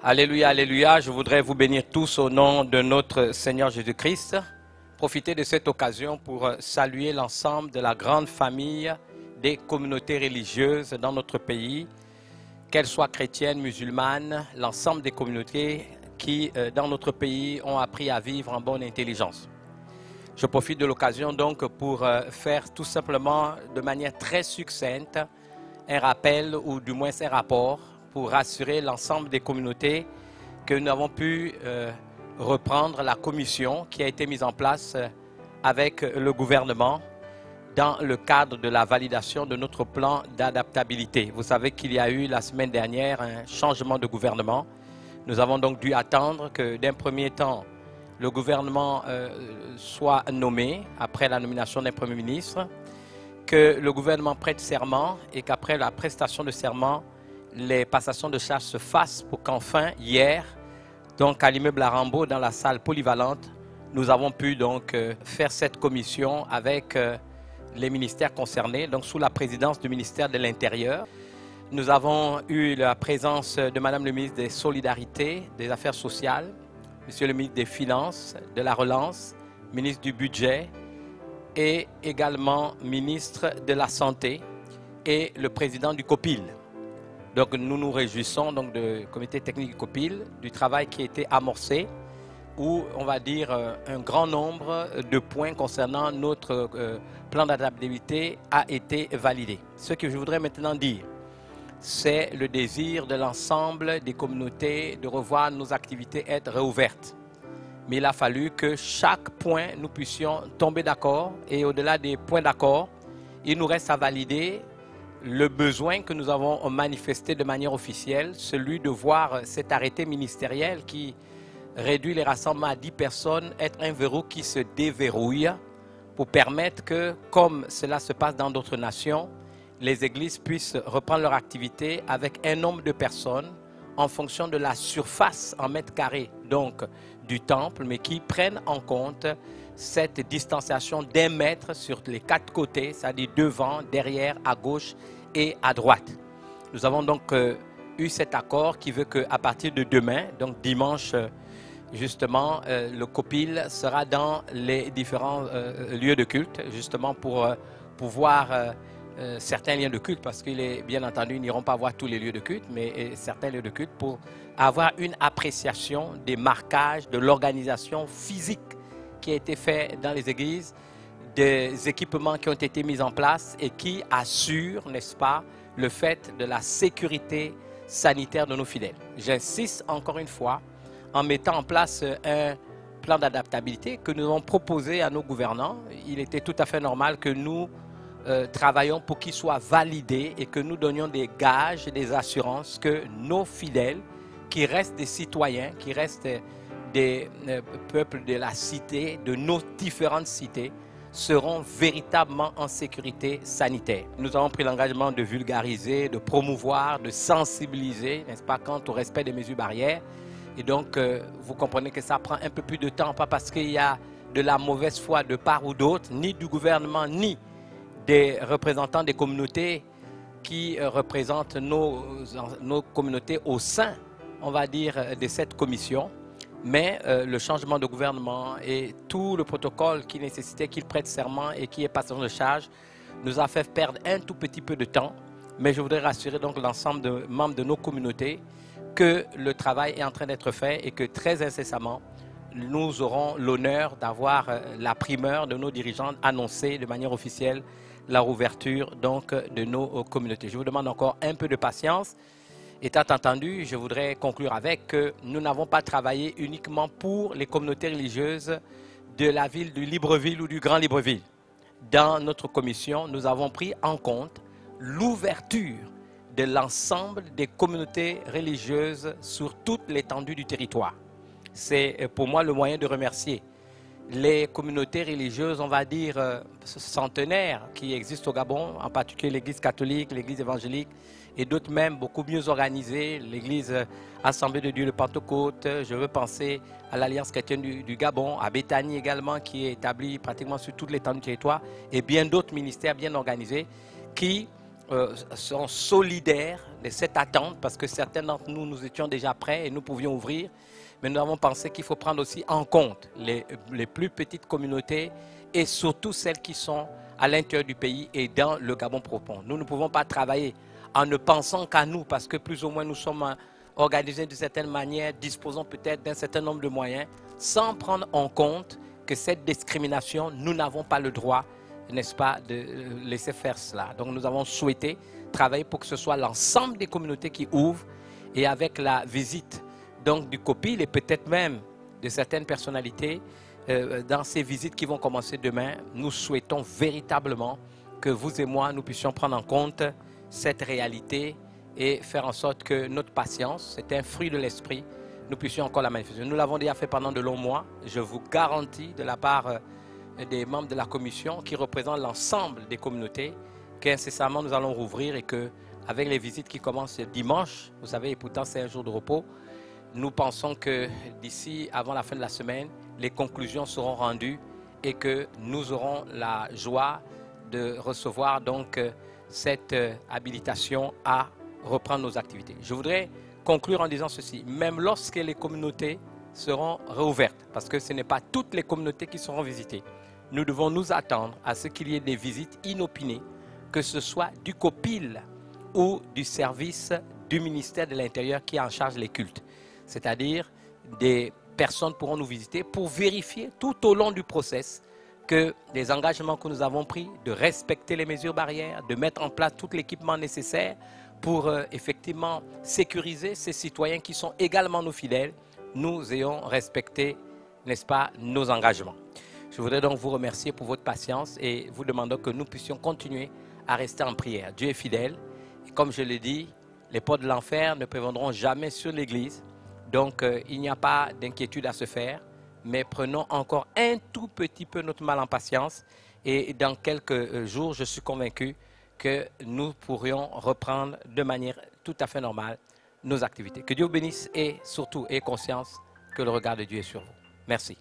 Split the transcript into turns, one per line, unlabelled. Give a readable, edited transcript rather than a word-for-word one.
Alléluia, alléluia. Je voudrais vous bénir tous au nom de notre Seigneur Jésus-Christ. Profitez de cette occasion pour saluer l'ensemble de la grande famille des communautés religieuses dans notre pays, qu'elles soient chrétiennes, musulmanes, l'ensemble des communautés qui, dans notre pays, ont appris à vivre en bonne intelligence. Je profite de l'occasion donc pour faire tout simplement de manière très succincte un rappel ou du moins un rapport pour rassurer l'ensemble des communautés que nous avons pu reprendre la commission qui a été mise en place avec le gouvernement dans le cadre de la validation de notre plan d'adaptabilité. Vous savez qu'il y a eu la semaine dernière un changement de gouvernement. Nous avons donc dû attendre que d'un premier temps, le gouvernement soit nommé après la nomination d'un Premier ministre, que le gouvernement prête serment et qu'après la prestation de serment, les passations de charges se fassent pour qu'enfin, hier, donc à l'immeuble Arambeau, dans la salle polyvalente, nous avons pu donc faire cette commission avec les ministères concernés, donc sous la présidence du ministère de l'Intérieur. Nous avons eu la présence de Madame le ministre des Solidarités, des Affaires sociales, Monsieur le ministre des Finances, de la Relance, ministre du Budget et également ministre de la Santé et le président du COPIL. Donc nous nous réjouissons donc du comité technique du COPIL, du travail qui a été amorcé, où on va dire un grand nombre de points concernant notre plan d'adaptabilité a été validé. Ce que je voudrais maintenant dire, c'est le désir de l'ensemble des communautés de revoir nos activités être réouvertes. Mais il a fallu que chaque point, nous puissions tomber d'accord. Et au-delà des points d'accord, il nous reste à valider le besoin que nous avons manifesté de manière officielle, celui de voir cet arrêté ministériel qui réduit les rassemblements à 10 personnes, être un verrou qui se déverrouille pour permettre que, comme cela se passe dans d'autres nations, les églises puissent reprendre leur activité avec un nombre de personnes en fonction de la surface en mètres carrés donc du temple, mais qui prennent en compte cette distanciation d'1 mètre sur les 4 côtés, c'est-à-dire devant, derrière, à gauche et à droite. Nous avons donc eu cet accord qui veut qu'à partir de demain, donc dimanche, justement, le COPIL sera dans les différents lieux de culte, justement pour pouvoir certains lieux de culte, parce qu'il est bien entendu, ils n'iront pas voir tous les lieux de culte, mais certains lieux de culte pour avoir une appréciation des marquages, de l'organisation physique qui a été fait dans les églises, des équipements qui ont été mis en place et qui assurent, n'est-ce pas, le fait de la sécurité sanitaire de nos fidèles. J'insiste encore une fois en mettant en place un plan d'adaptabilité que nous avons proposé à nos gouvernants. Il était tout à fait normal que nous travaillons pour qu'il soit validé et que nous donnions des gages et des assurances que nos fidèles, qui restent des citoyens, qui restent des peuples de la cité, de nos différentes cités, seront véritablement en sécurité sanitaire. Nous avons pris l'engagement de vulgariser, de promouvoir, de sensibiliser, n'est-ce pas, quant au respect des mesures barrières. Et donc, vous comprenez que ça prend un peu plus de temps, pas parce qu'il y a de la mauvaise foi de part ou d'autre, ni du gouvernement, ni des représentants des communautés qui représentent nos communautés au sein, on va dire, de cette commission. Mais le changement de gouvernement et tout le protocole qui nécessitait qu'il prête serment et qui est passation de charge nous a fait perdre un tout petit peu de temps. Mais je voudrais rassurer donc l'ensemble des membres de nos communautés que le travail est en train d'être fait et que très incessamment, nous aurons l'honneur d'avoir la primeur de nos dirigeants annoncer de manière officielle la rouverture donc de nos communautés. Je vous demande encore un peu de patience. Étant entendu, je voudrais conclure avec que nous n'avons pas travaillé uniquement pour les communautés religieuses de la ville du Libreville ou du Grand Libreville. Dans notre commission, nous avons pris en compte l'ouverture de l'ensemble des communautés religieuses sur toute l'étendue du territoire. C'est pour moi le moyen de remercier les communautés religieuses, on va dire, centenaires qui existent au Gabon, en particulier l'Église catholique, l'Église évangélique et d'autres même beaucoup mieux organisées, l'Église Assemblée de Dieu de Pentecôte, je veux penser à l'Alliance chrétienne du Gabon, à Béthanie également qui est établie pratiquement sur toute l'étendue du territoire et bien d'autres ministères bien organisés qui sont solidaires de cette attente, parce que certains d'entre nous, nous étions déjà prêts et nous pouvions ouvrir, mais nous avons pensé qu'il faut prendre aussi en compte les plus petites communautés et surtout celles qui sont à l'intérieur du pays et dans le Gabon profond. Nous ne pouvons pas travailler en ne pensant qu'à nous, parce que plus ou moins nous sommes organisés d'une certaine manière, disposons peut-être d'un certain nombre de moyens, sans prendre en compte que cette discrimination, nous n'avons pas le droit, n'est-ce pas, de laisser faire cela. Donc nous avons souhaité travailler pour que ce soit l'ensemble des communautés qui ouvrent, et avec la visite donc du COPIL et peut-être même de certaines personnalités dans ces visites qui vont commencer demain, nous souhaitons véritablement que vous et moi, nous puissions prendre en compte cette réalité et faire en sorte que notre patience, c'est un fruit de l'esprit, nous puissions encore la manifester. Nous l'avons déjà fait pendant de longs mois. Je vous garantis de la part des membres de la commission qui représentent l'ensemble des communautés qu'incessamment nous allons rouvrir et qu'avec les visites qui commencent dimanche, vous savez, et pourtant c'est un jour de repos, nous pensons que d'ici avant la fin de la semaine, les conclusions seront rendues et que nous aurons la joie de recevoir donc cette habilitation à reprendre nos activités. Je voudrais conclure en disant ceci, même lorsque les communautés seront réouvertes, parce que ce n'est pas toutes les communautés qui seront visitées, nous devons nous attendre à ce qu'il y ait des visites inopinées, que ce soit du COPIL ou du service du ministère de l'Intérieur qui est en charge des cultes. C'est-à-dire des personnes pourront nous visiter pour vérifier tout au long du process que les engagements que nous avons pris de respecter les mesures barrières, de mettre en place tout l'équipement nécessaire pour effectivement sécuriser ces citoyens qui sont également nos fidèles, nous ayons respecté, n'est-ce pas, nos engagements. Je voudrais donc vous remercier pour votre patience et vous demander que nous puissions continuer à rester en prière. Dieu est fidèle et comme je l'ai dit, les portes de l'enfer ne prévaudront jamais sur l'Église. Donc, il n'y a pas d'inquiétude à se faire, mais prenons encore un tout petit peu notre mal en patience et dans quelques jours, je suis convaincu que nous pourrions reprendre de manière tout à fait normale nos activités. Que Dieu vous bénisse et surtout ayez conscience que le regard de Dieu est sur vous. Merci.